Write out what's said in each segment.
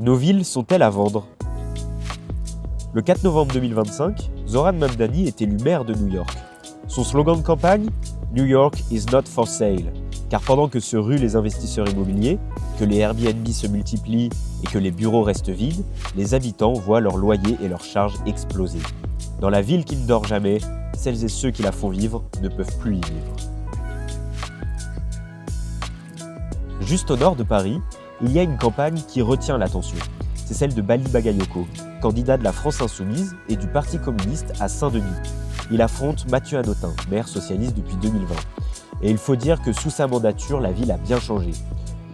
Nos villes sont-elles à vendre? Le 4 novembre 2025, Zoran Mamdani est élu maire de New York. Son slogan de campagne, New York is not for sale. Car pendant que se ruent les investisseurs immobiliers, que les Airbnb se multiplient et que les bureaux restent vides, les habitants voient leurs loyers et leurs charges exploser. Dans la ville qui ne dort jamais, celles et ceux qui la font vivre ne peuvent plus y vivre. Juste au nord de Paris, il y a une campagne qui retient l'attention. C'est celle de Bali Bagayoko, candidat de la France Insoumise et du Parti communiste à Saint-Denis. Il affronte Mathieu Hanotin, maire socialiste depuis 2020. Et il faut dire que sous sa mandature, la ville a bien changé.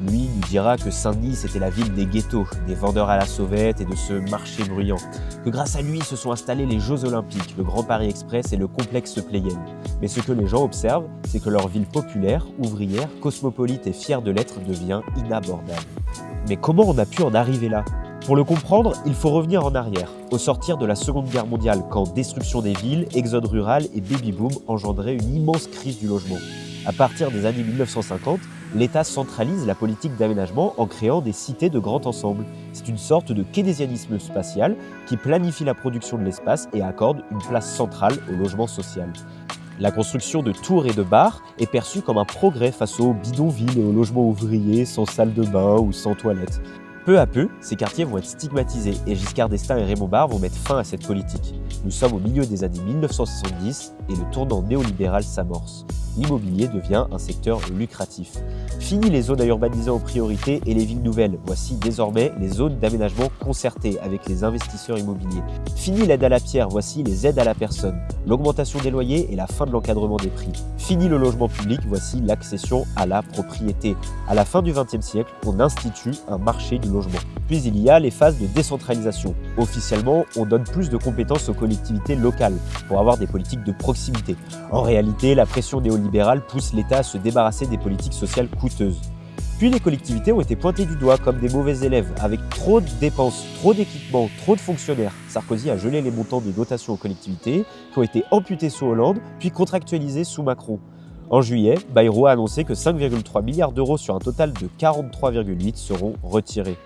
Lui nous dira que Saint-Denis, c'était la ville des ghettos, des vendeurs à la sauvette et de ce marché bruyant. Que grâce à lui se sont installés les Jeux Olympiques, le Grand Paris Express et le complexe Pléienne. Mais ce que les gens observent, c'est que leur ville populaire, ouvrière, cosmopolite et fière de l'être devient inabordable. Mais comment on a pu en arriver là ? Pour le comprendre, il faut revenir en arrière, au sortir de la Seconde Guerre mondiale, quand destruction des villes, exode rural et baby-boom engendraient une immense crise du logement. À partir des années 1950, l'État centralise la politique d'aménagement en créant des cités de grand ensemble. C'est une sorte de keynésianisme spatial qui planifie la production de l'espace et accorde une place centrale au logement social. La construction de tours et de bars est perçue comme un progrès face aux bidonvilles et aux logements ouvriers sans salle de bain ou sans toilette. Peu à peu, ces quartiers vont être stigmatisés et Giscard d'Estaing et Raymond Barre vont mettre fin à cette politique. Nous sommes au milieu des années 1970 et le tournant néolibéral s'amorce. L'immobilier devient un secteur lucratif. Fini les zones à urbaniser en priorité et les villes nouvelles. Voici désormais les zones d'aménagement concertées avec les investisseurs immobiliers. Fini l'aide à la pierre, voici les aides à la personne. L'augmentation des loyers et la fin de l'encadrement des prix. Fini le logement public, voici l'accession à la propriété. À la fin du XXe siècle, on institue un marché du logement. Puis il y a les phases de décentralisation. Officiellement, on donne plus de compétences aux collectivités locales pour avoir des politiques de proximité. En réalité, la pression néolibérale pousse l'État à se débarrasser des politiques sociales coûteuses. Puis les collectivités ont été pointées du doigt comme des mauvais élèves, avec trop de dépenses, trop d'équipements, trop de fonctionnaires. Sarkozy a gelé les montants des dotations aux collectivités, qui ont été amputés sous Hollande, puis contractualisés sous Macron. En juillet, Bayrou a annoncé que 5,3 milliards d'euros sur un total de 43,8 seront retirés.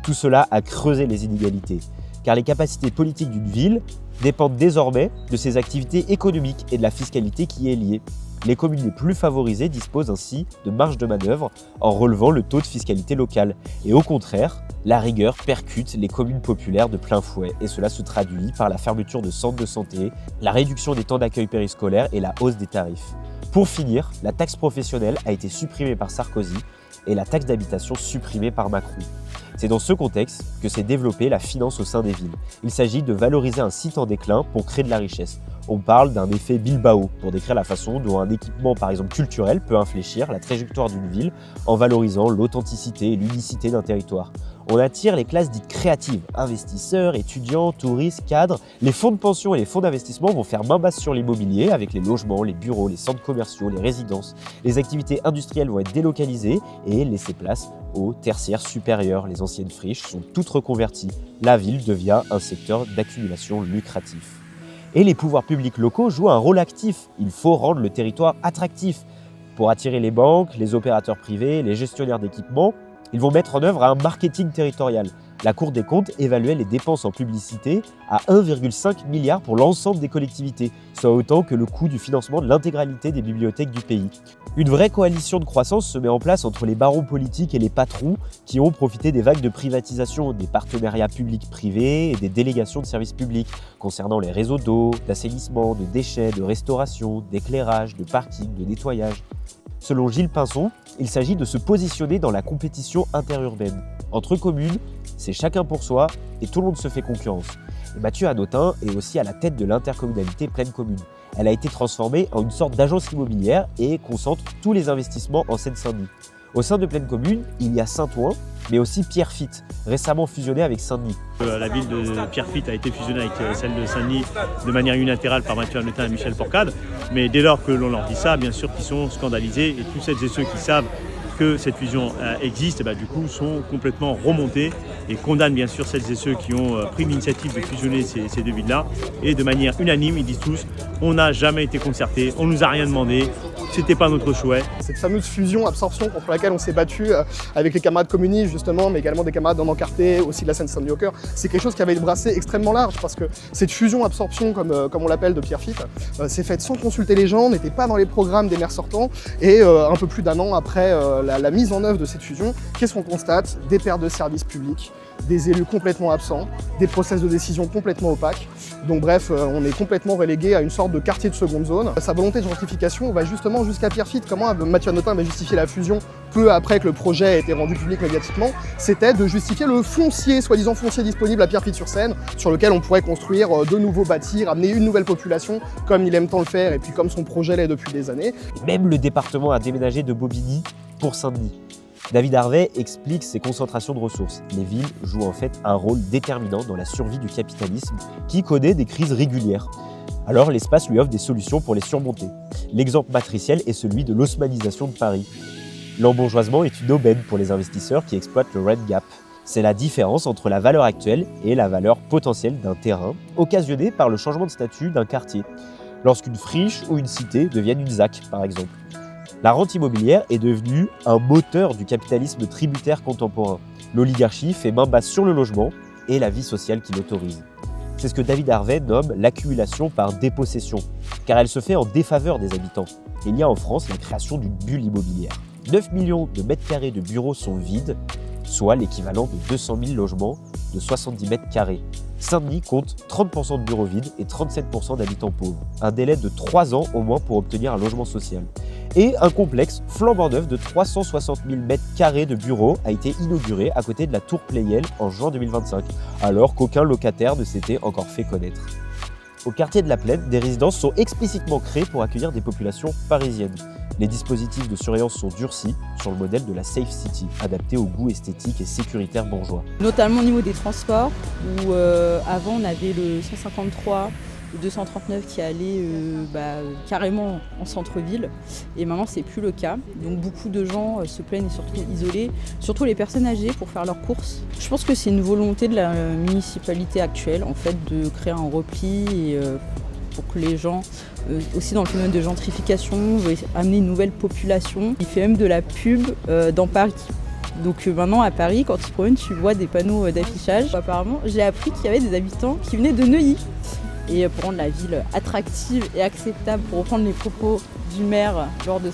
Tout cela a creusé les inégalités, car les capacités politiques d'une ville dépendent désormais de ses activités économiques et de la fiscalité qui y est liée. Les communes les plus favorisées disposent ainsi de marge de manœuvre en relevant le taux de fiscalité locale. Et au contraire, la rigueur percute les communes populaires de plein fouet et cela se traduit par la fermeture de centres de santé, la réduction des temps d'accueil périscolaire et la hausse des tarifs. Pour finir, la taxe professionnelle a été supprimée par Sarkozy et la taxe d'habitation supprimée par Macron. C'est dans ce contexte que s'est développée la finance au sein des villes. Il s'agit de valoriser un site en déclin pour créer de la richesse. On parle d'un effet Bilbao pour décrire la façon dont un équipement, par exemple culturel, peut infléchir la trajectoire d'une ville en valorisant l'authenticité et l'unicité d'un territoire. On attire les classes dites créatives, investisseurs, étudiants, touristes, cadres. Les fonds de pension et les fonds d'investissement vont faire main basse sur l'immobilier avec les logements, les bureaux, les centres commerciaux, les résidences. Les activités industrielles vont être délocalisées et laisser place au tertiaire supérieur. Les anciennes friches sont toutes reconverties. La ville devient un secteur d'accumulation lucratif. Et les pouvoirs publics locaux jouent un rôle actif. Il faut rendre le territoire attractif. Pour attirer les banques, les opérateurs privés, les gestionnaires d'équipements, ils vont mettre en œuvre un marketing territorial. La Cour des comptes évaluait les dépenses en publicité à 1,5 milliard pour l'ensemble des collectivités, soit autant que le coût du financement de l'intégralité des bibliothèques du pays. Une vraie coalition de croissance se met en place entre les barons politiques et les patrons qui ont profité des vagues de privatisation, des partenariats publics-privés et des délégations de services publics concernant les réseaux d'eau, d'assainissement, de déchets, de restauration, d'éclairage, de parking, de nettoyage. Selon Gilles Pinson, il s'agit de se positionner dans la compétition interurbaine. Entre communes, c'est chacun pour soi et tout le monde se fait concurrence. Et Mathieu Hanotin est aussi à la tête de l'intercommunalité Pleine Commune. Elle a été transformée en une sorte d'agence immobilière et concentre tous les investissements en Seine-Saint-Denis. Au sein de Pleine Commune, il y a Saint-Ouen, mais aussi Pierrefitte, récemment fusionnée avec Saint-Denis. La ville de Pierrefitte a été fusionnée avec celle de Saint-Denis de manière unilatérale par Mathieu Hanotin et Michel Fourcade. Mais dès lors que l'on leur dit ça, bien sûr qu'ils sont scandalisés et tous celles et ceux qui savent que cette fusion existe, du coup, sont complètement remontés et condamnent bien sûr celles et ceux qui ont pris l'initiative de fusionner ces deux villes-là. Et de manière unanime, ils disent tous, on n'a jamais été concertés, on nous a rien demandé, c'était pas notre souhait. Cette fameuse fusion-absorption contre laquelle on s'est battu avec les camarades communistes justement, mais également des camarades d'Encarté, aussi de la Seine-Saint-Denis au cœur, c'est quelque chose qui avait brassé extrêmement large parce que cette fusion-absorption, comme on l'appelle de Pierrefitte, s'est faite sans consulter les gens, n'était pas dans les programmes des maires sortants et un peu plus d'1 an après la mise en œuvre de cette fusion, qu'est-ce qu'on constate? Des pertes de services publics, des élus complètement absents, des process de décision complètement opaques. Donc bref, on est complètement relégué à une sorte de quartier de seconde zone. Sa volonté de gentrification va justement jusqu'à Pierrefitte. Comment Mathieu Hanotin avait justifié la fusion peu après que le projet a été rendu public médiatiquement? C'était de justifier le foncier, soi-disant foncier disponible à Pierrefitte-sur-Seine, sur lequel on pourrait construire de nouveaux bâtis, ramener une nouvelle population, comme il aime tant le faire et puis comme son projet l'est depuis des années. Et même le département a déménagé de Bobigny pour Saint-Denis. David Harvey explique ces concentrations de ressources. Les villes jouent en fait un rôle déterminant dans la survie du capitalisme qui connaît des crises régulières. Alors l'espace lui offre des solutions pour les surmonter. L'exemple matriciel est celui de l'haussmanisation de Paris. L'embourgeoisement est une aubaine pour les investisseurs qui exploitent le rent gap. C'est la différence entre la valeur actuelle et la valeur potentielle d'un terrain, occasionnée par le changement de statut d'un quartier, lorsqu'une friche ou une cité deviennent une ZAC par exemple. La rente immobilière est devenue un moteur du capitalisme tributaire contemporain. L'oligarchie fait main basse sur le logement et la vie sociale qui l'autorise. C'est ce que David Harvey nomme l'accumulation par dépossession, car elle se fait en défaveur des habitants. Il y a en France la création d'une bulle immobilière. 9 millions de mètres carrés de bureaux sont vides, soit l'équivalent de 200 000 logements de 70 mètres carrés. Saint-Denis compte 30% de bureaux vides et 37% d'habitants pauvres. Un délai de 3 ans au moins pour obtenir un logement social. Et un complexe flambant neuf de 360 000 m² de bureaux a été inauguré à côté de la Tour Pleyel en juin 2025, alors qu'aucun locataire ne s'était encore fait connaître. Au quartier de la Plaine, des résidences sont explicitement créées pour accueillir des populations parisiennes. Les dispositifs de surveillance sont durcis sur le modèle de la Safe City, adapté aux goûts esthétiques et sécuritaires bourgeois. Notamment au niveau des transports, où avant on avait le 153, le 239 qui allait carrément en centre-ville, et maintenant c'est plus le cas. Donc beaucoup de gens se plaignent et surtout isolés, surtout les personnes âgées pour faire leurs courses. Je pense que c'est une volonté de la municipalité actuelle en fait de créer un repli et pour que les gens, aussi dans le phénomène de gentrification, veulent amener une nouvelle population. Il fait même de la pub dans Paris. Donc maintenant à Paris, quand tu te promènes, tu vois des panneaux d'affichage. Apparemment, j'ai appris qu'il y avait des habitants qui venaient de Neuilly. Et pour rendre la ville attractive et acceptable, pour reprendre les propos du maire lors de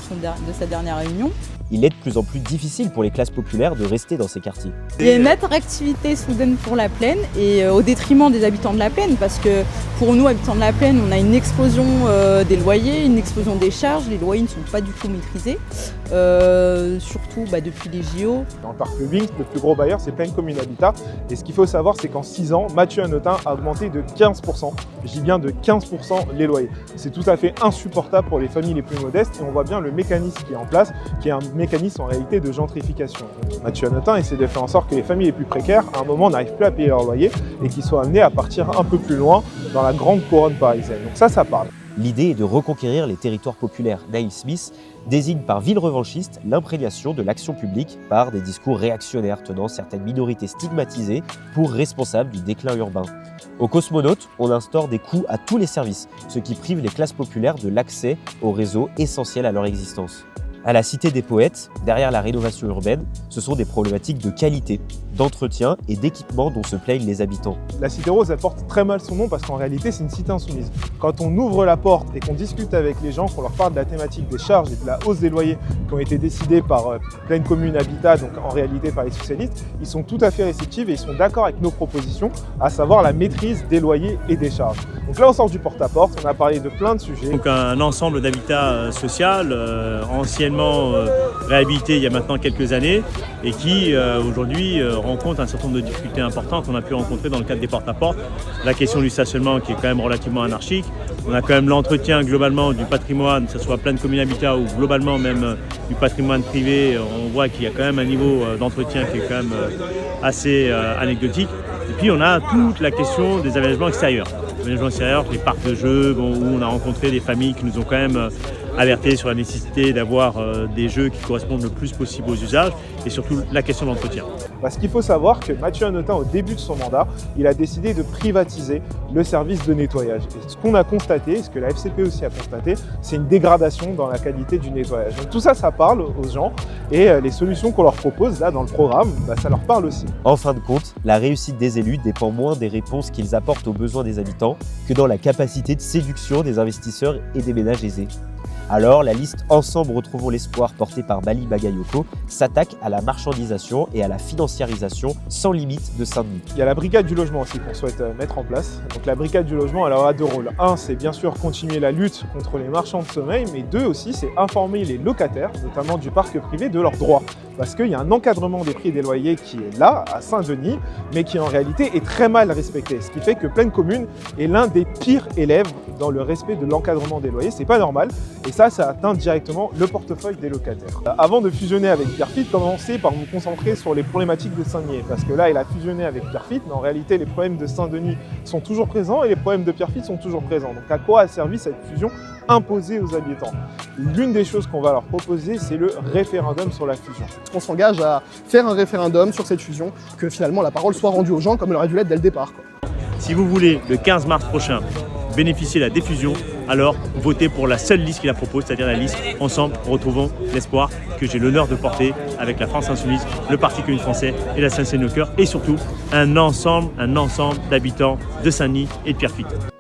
sa dernière réunion, il est de plus en plus difficile pour les classes populaires de rester dans ces quartiers. Il y a une attractivité soudaine pour la Plaine et au détriment des habitants de la Plaine, parce que pour nous, habitants de la Plaine, on a une explosion des loyers, une explosion des charges, les loyers ne sont pas du tout maîtrisés, surtout depuis les JO. Dans le parc public, le plus gros bailleur, c'est Plaine Commune Habitat. Et ce qu'il faut savoir, c'est qu'en 6 ans, Mathieu Hanotin a augmenté de 15%, je dis bien de 15% les loyers. C'est tout à fait insupportable pour les familles les plus modestes et on voit bien le mécanisme qui est en place, qui est un mécanisme en réalité de gentrification. Mathieu Hanotin essaie de faire en sorte que les familles les plus précaires, à un moment, n'arrivent plus à payer leur loyer et qu'ils soient amenés à partir un peu plus loin dans la grande couronne parisienne. Donc ça parle. L'idée est de reconquérir les territoires populaires. Naïl Smith désigne par ville revanchiste l'imprégnation de l'action publique par des discours réactionnaires tenant certaines minorités stigmatisées pour responsables du déclin urbain. Au Cosmonaute, on instaure des coûts à tous les services, ce qui prive les classes populaires de l'accès aux réseaux essentiels à leur existence. À la Cité des Poètes, derrière la rénovation urbaine, ce sont des problématiques de qualité, d'entretien et d'équipement dont se plaignent les habitants. La Cité Rose, elle porte très mal son nom parce qu'en réalité, c'est une cité insoumise. Quand on ouvre la porte et qu'on discute avec les gens, qu'on leur parle de la thématique des charges et de la hausse des loyers qui ont été décidés par Plaine Commune Habitat, donc en réalité par les socialistes, ils sont tout à fait réceptifs et ils sont d'accord avec nos propositions, à savoir la maîtrise des loyers et des charges. Donc là, on sort du porte-à-porte, on a parlé de plein de sujets. Donc un ensemble d'habitat social, anciennement réhabilité il y a maintenant quelques années et qui aujourd'hui rencontre un certain nombre de difficultés importantes qu'on a pu rencontrer dans le cadre des porte-à-porte. La question du stationnement qui est quand même relativement anarchique. On a quand même l'entretien globalement du patrimoine, que ce soit Plaine Commune Habitat ou globalement même du patrimoine privé. On voit qu'il y a quand même un niveau d'entretien qui est quand même assez anecdotique. Et puis on a toute la question des aménagements extérieurs. Les aménagements extérieurs, les parcs de jeux, où on a rencontré des familles qui nous ont quand même alerter sur la nécessité d'avoir des jeux qui correspondent le plus possible aux usages et surtout la question de l'entretien. Parce qu'il faut savoir que Mathieu Hanotin, au début de son mandat, il a décidé de privatiser le service de nettoyage. Et ce qu'on a constaté, ce que la FCP aussi a constaté, c'est une dégradation dans la qualité du nettoyage. Donc tout ça, ça parle aux gens et les solutions qu'on leur propose là dans le programme, ça leur parle aussi. En fin de compte, la réussite des élus dépend moins des réponses qu'ils apportent aux besoins des habitants que dans la capacité de séduction des investisseurs et des ménages aisés. Alors, la liste Ensemble retrouvons l'espoir portée par Bali Bagayoko s'attaque à la marchandisation et à la financiarisation sans limite de Saint-Denis. Il y a la brigade du logement aussi qu'on souhaite mettre en place. Donc la brigade du logement, elle aura deux rôles. Un, c'est bien sûr continuer la lutte contre les marchands de sommeil, mais deux aussi, c'est informer les locataires, notamment du parc privé, de leurs droits. Parce qu'il y a un encadrement des prix des loyers qui est là, à Saint-Denis, mais qui en réalité est très mal respecté. Ce qui fait que Pleine Commune est l'un des pires élèves dans le respect de l'encadrement des loyers. C'est pas normal. Et ça atteint directement le portefeuille des locataires. Avant de fusionner avec Pierrefitte, commencez par vous concentrer sur les problématiques de Saint-Denis. Parce que là, il a fusionné avec Pierrefitte, mais en réalité, les problèmes de Saint-Denis sont toujours présents et les problèmes de Pierrefitte sont toujours présents. Donc à quoi a servi cette fusion imposée aux habitants? L'une des choses qu'on va leur proposer, c'est le référendum sur la fusion. On s'engage à faire un référendum sur cette fusion, que finalement la parole soit rendue aux gens comme elle aurait dû l'être dès le départ. Si vous voulez, le 15 mars prochain, bénéficier de la défusion, alors votez pour la seule liste qu'il a proposée, c'est-à-dire la liste Ensemble retrouvons l'espoir, que j'ai l'honneur de porter avec la France Insoumise, le Parti communiste français et la Seine-Saint-Denis au cœur, et surtout un ensemble d'habitants de Saint-Denis et de Pierrefitte.